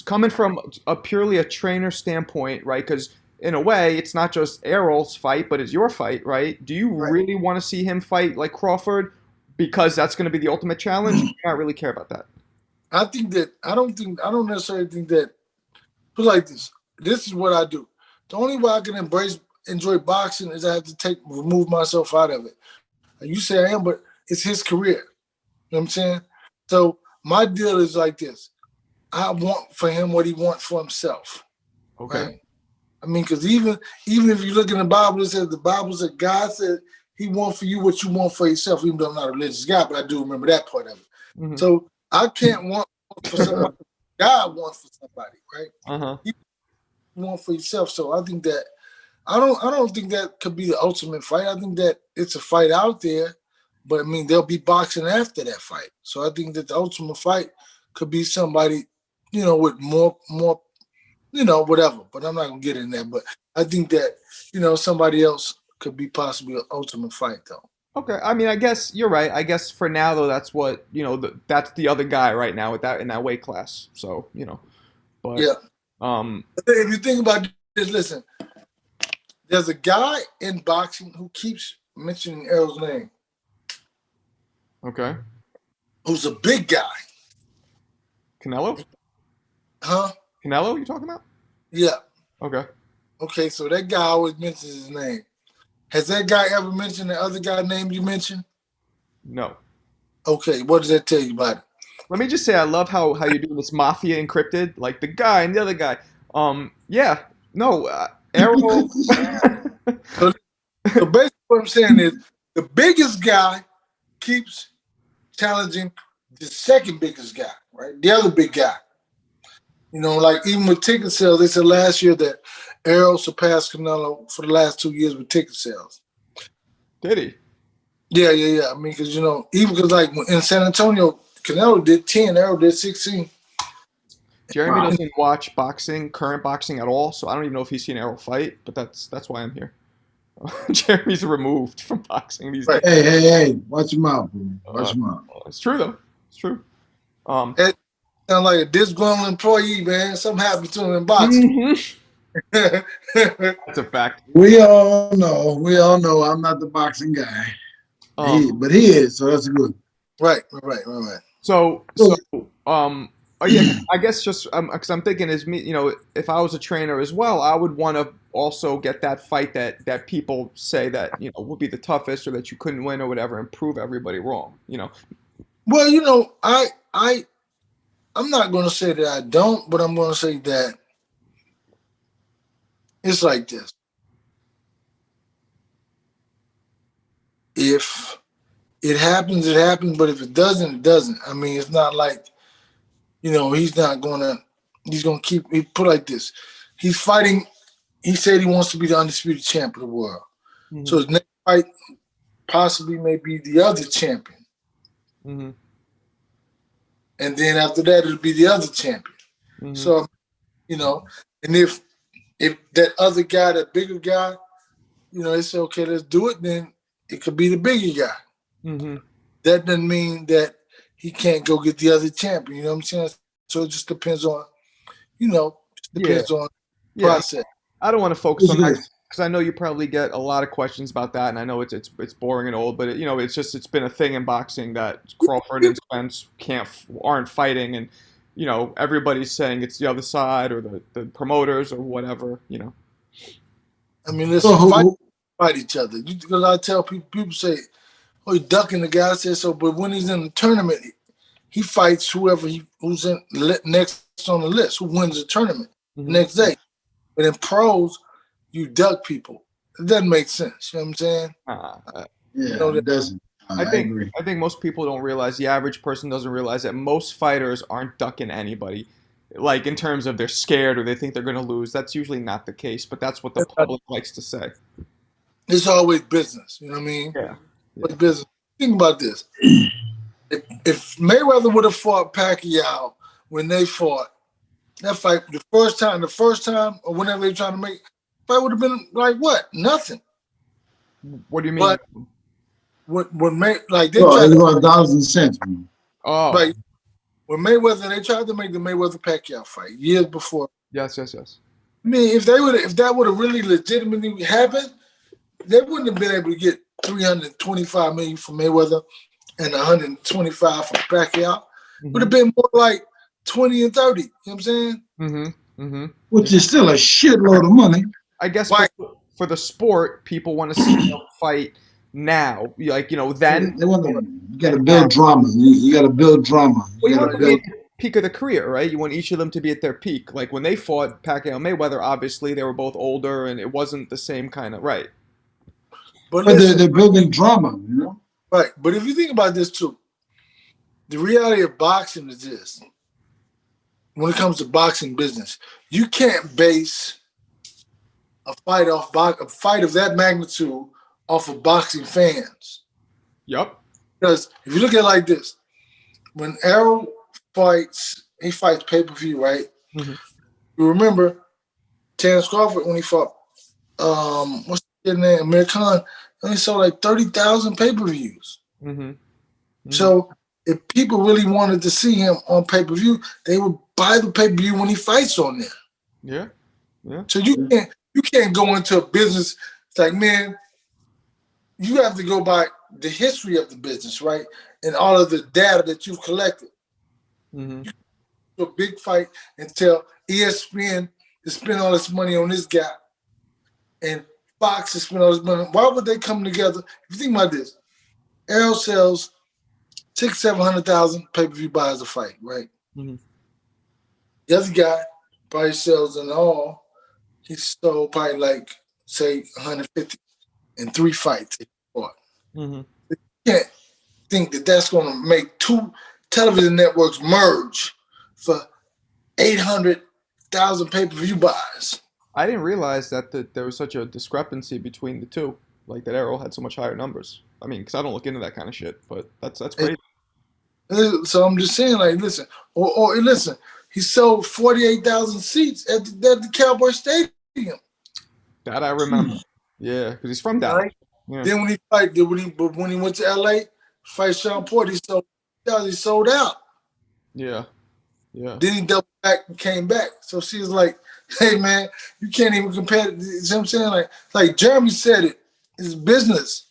coming from a purely a trainer standpoint, right? Because in a way, it's not just Errol's fight, but it's your fight, right? Do you Right. really want to see him fight like Crawford because that's going to be the ultimate challenge? Or do you not really care about that? I don't necessarily think that. Put it like this. This is what I do. The only way I can enjoy boxing is I have to remove myself out of it. You say I am, but it's his career. You know what I'm saying? So my deal is like this. I want for him what he wants for himself. Okay. Right? I mean, because even if you look in the Bible, it says God said he wants for you what you want for yourself, even though I'm not a religious guy, but I do remember that part of it. Mm-hmm. So I can't want for somebody. God wants for somebody, right? Uh-huh. You want for yourself. So I think that I don't think that could be the ultimate fight. I think that it's a fight out there, but I mean there'll be boxing after that fight. So I think that the ultimate fight could be somebody, with more, whatever. But I'm not gonna get in there. But I think that somebody else could be possibly an ultimate fight though. Okay. I mean, I guess you're right. I guess for now though, that's what that's the other guy right now with that in that weight class. So but Yeah. um, If you think about this, listen. There's a guy in boxing who keeps mentioning Errol's name. Okay. Who's a big guy. Canelo? Huh? Canelo, you talking about? Yeah. Okay. Okay, so that guy always mentions his name. Has that guy ever mentioned the other guy's name you mentioned? No. Okay, what does that tell you about it? Let me just say, I love how you're doing this mafia encrypted, like the guy and the other guy. Yeah, no, Errol. So, so basically what I'm saying is the biggest guy keeps challenging the second biggest guy, right? The other big guy. Like even with ticket sales, they said last year that Errol surpassed Canelo for the last 2 years with ticket sales. Did he? Yeah. I mean, because even because like in San Antonio, Canelo did 10, Errol did 16. Jeremy doesn't watch current boxing at all, so I don't even know if he's seen Errol fight. But that's why I'm here. Jeremy's removed from boxing these days. Hey! Watch your mouth, bro. Watch your mouth. It's true though. It's true. That sounds like a disgruntled employee, man. Something happened to him in boxing. That's a fact. We all know I'm not the boxing guy. But he is, so that's good. Right. So yeah, I guess just because I'm thinking if I was a trainer as well, I would want to also get that fight that people say that would be the toughest or that you couldn't win or whatever, and prove everybody wrong. Well, I'm not going to say that I don't, but I'm going to say that it's like this. If it happens, it happens. But if it doesn't, it doesn't. I mean, it's not like, he's going to keep, he put like this. He's fighting. He said he wants to be the undisputed champion of the world. Mm-hmm. So his next fight possibly may be the other champion. Mm-hmm. And then after that, it'll be the other champion. Mm-hmm. So, and if that other guy, that bigger guy, they say, okay, let's do it, then it could be the bigger guy. Mm-hmm. That doesn't mean that he can't go get the other champion. You know what I'm saying? So it just depends on, on process. I don't want to focus on that because I know you probably get a lot of questions about that, and I know it's boring and old, but it's been a thing in boxing that Crawford and Spence aren't fighting, and everybody's saying it's the other side or the promoters or whatever. I mean, let's fight each other. Because I tell people say, "Oh, he's ducking the guy." I said so, but when he's in the tournament, he fights whoever who's in next on the list, who wins the tournament next day. But in pros, you duck people. It doesn't make sense. You know what I'm saying? It doesn't. I think most people don't realize, the average person doesn't realize that most fighters aren't ducking anybody. Like in terms of they're scared or they think they're going to lose. That's usually not the case, but that's what the public likes to say. It's always business. You know what I mean? Yeah. It's business. Think about this. If Mayweather would have fought Pacquiao when they fought, that fight, the first time, or whenever they're trying to make, fight would have been like what? Nothing. What do you mean? But when they it's about dollars and cents. Oh. Right. With Mayweather, they tried to make the Mayweather-Pacquiao fight years before. Yes. I mean, if that would have really legitimately happened, they wouldn't have been able to get $325 million from Mayweather and $125 from Pacquiao. Would have been more like 20 and 30. You know what I'm saying? Which is still a shitload of money. I guess for the sport, people want to see them fight now. Like, then you got to build drama. You got to build drama. Well, you want to be at the peak of the career, right? You want each of them to be at their peak. Like when they fought Pacquiao and Mayweather, obviously they were both older, and it wasn't the same kind of right. But they're building drama, you know. Right, but if you think about this too, the reality of boxing is this: when it comes to boxing business, you can't base a fight of that magnitude off of boxing fans. Yep. Because if you look at it like this, when Errol fights, he fights pay-per-view, right? You remember Terence Crawford when he fought what's his name? Amir Khan, only sold like 30,000 pay-per-views. So if people really wanted to see him on pay-per-view, they would buy the pay-per-view when he fights on there. Yeah. So you can't go into a business. It's like, man, you have to go by the history of the business, right? And all of the data that you've collected. You do a big fight and tell ESPN to spend all this money on this guy, and Fox to spend all this money. Why would they come together? If you think about this, Errol sells 600,000-700,000 pay-per-view buys a fight, right? The other guy probably sells in all. He sold probably like, say, 150 in 3 fights he fought. You can't think that that's going to make 2 television networks merge for 800,000 pay-per-view buys. I didn't realize that there was such a discrepancy between the two, like that Errol had so much higher numbers. I mean, because I don't look into that kind of shit, but that's crazy. So I'm just saying, like, listen, or listen, he sold 48,000 seats at the Cowboy Stadium. That I remember. Yeah, because he's from Dallas. Right? Yeah. Then when he went to LA, fight Sean Porter, he sold out. Yeah. Then he doubled back and came back. So she was like, hey man, you can't even compare it. You know what I'm saying? Like Jeremy said it, it's business.